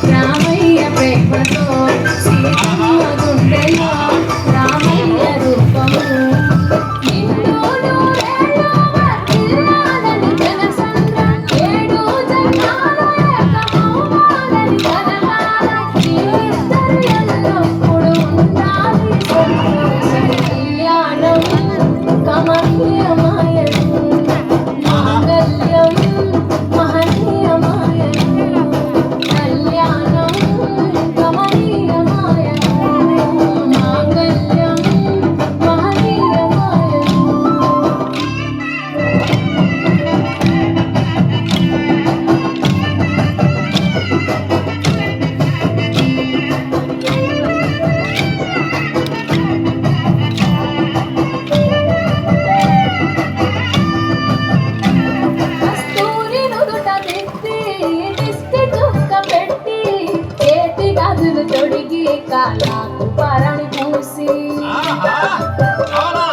రామయ్య ప్రేమతో సీతమ్మ గుండెలో రామయ్య రూపము నిండు నూరేళ్ళు వర్ధిల్లాలని జనసంద్ర ఏడు జన్మాల ఏకమవ్వాలని కలగాల ఈ ఇద్దరు ఎల్లప్పుడూ ఉండాలి కళ్యాణం కమనీయమాయను మాంగళ్యం మహనీయమాయను కళ్యాణం కమనీయమాయను మాంగళ్యం మహనీయమాయను కస్తూరి నుదుట దిద్ది దిష్టి చుక్క పెట్టి చేతి గాజులు తొడిగి కాలాకు పరణి పూసి ఆహా చాలా